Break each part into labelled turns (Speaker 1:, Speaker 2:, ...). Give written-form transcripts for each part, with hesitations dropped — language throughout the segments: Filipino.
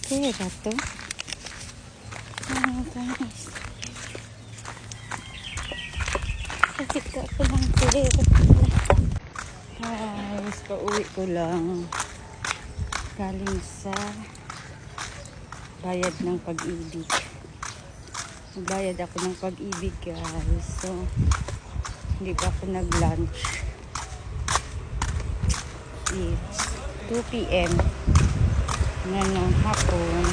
Speaker 1: Pera to. Guys. Sakit ka ako ng pera. Guys, pauwi ko lang. Galing sa bayad ng pag-ibig. Nagbayad ako ng pag-ibig, guys. So, hindi pa ako nag-lunch. It's 2 p.m. na ng hapon.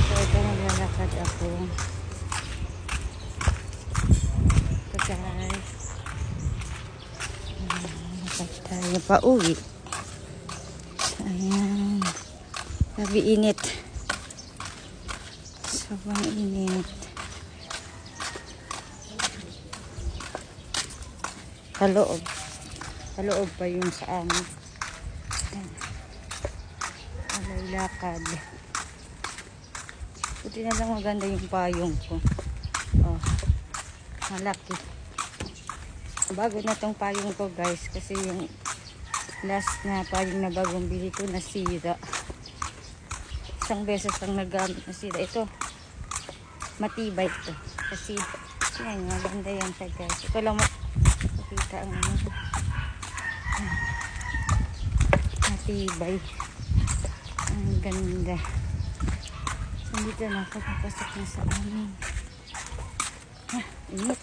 Speaker 1: So, ito naglalakad ako. Ito, guys. Lakad tayo pa uwi. Ayan. Sabi init. Sobrang init. Kaloob. Kaloob pa yung sa amin. Alay lakad. Buti na lang maganda yung payong ko. Oh, malaki. Bago na tong payong ko, guys. Kasi yung last na payong na bagong bili ko nasira. Isang beses lang nagamit nasira. Ito, matibay ito. Kasi, yan, maganda yan siya, guys. Ito lang makikita ang ano. Matibay. Ang ganda. So, dito na ako papasok na sa amin. Init.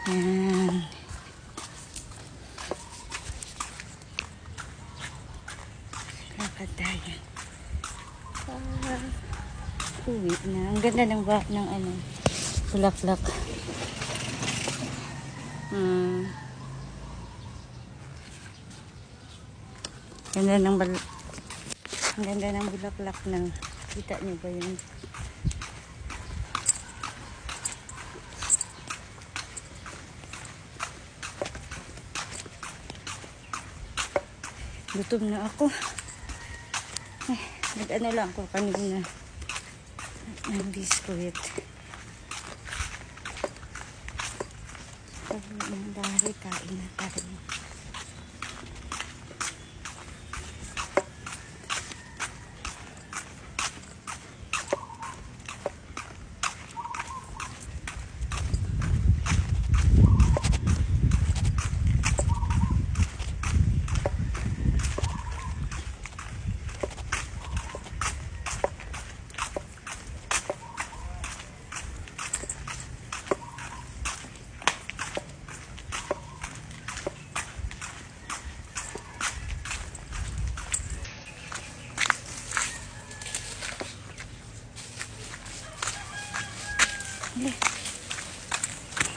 Speaker 1: Yan. Lakad tayo. Uwi na. Ang ganda ng ano, bulaklak. Ang ganda ng bulaklak na. Kita niyo ba yun? Gutom na ako. Nag-ano lang ako kanina ng biskuit. Sabi ng dahil kain na tayo.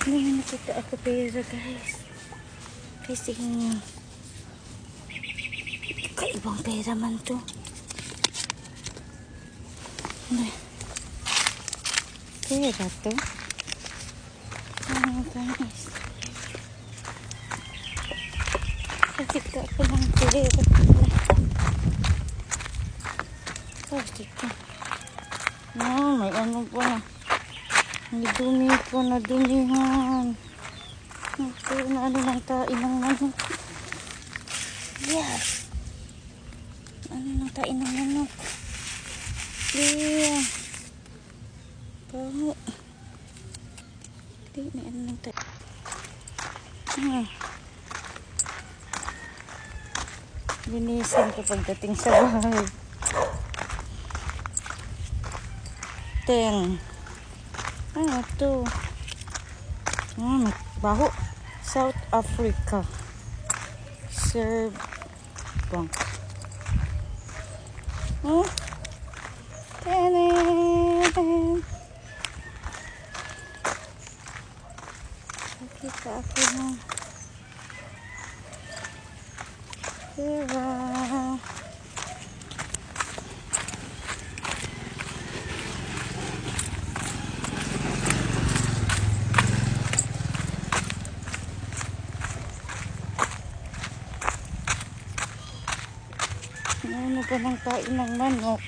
Speaker 1: May nakita ako pera, guys. Kasi kaibang pera man to. Pera to. Guys. Sakit ka ako ng pera. Sakit ka. May ano pa. May dumi po na dumihan. Ito na ano ng tain ng manok. Yes! Ano ng tain ng manok? Yeah! Baho. Hindi, may ano ng tain. Linisin ko pagdating sa bahay. 10. Ano to? Baho. South Africa. Serve bank. Nakita ako ng pera. Ano pa ng kain ng manok?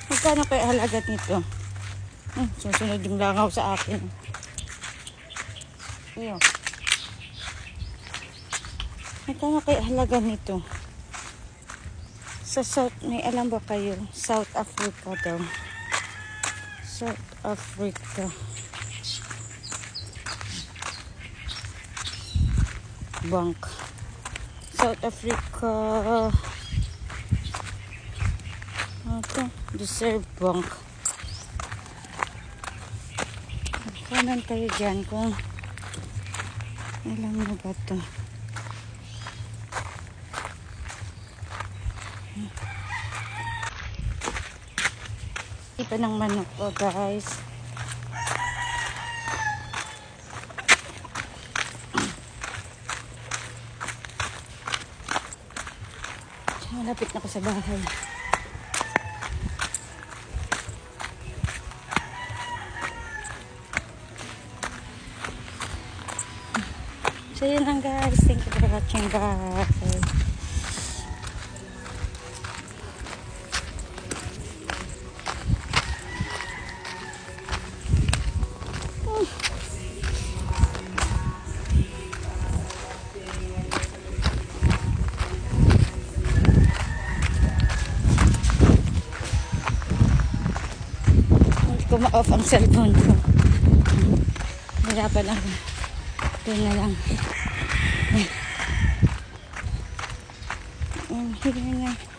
Speaker 1: Magkano kaya halaga nito? Susunod yung langaw sa akin. Iyo. Magkano kaya halaga nito? Sa South, may alam ba kayo? South Africa daw. South Africa. Bank. South Africa. Ito, Reserve Bank. Kanan kayo dyan kung alam mo ba ito. Ito ng manok ko, guys. Malapit na ako sa bahay. So yun lang, guys. Thank you for watching, guys. Ko ma-off ang cellphone ko. Hirapan ako. Ito na lang. Here na.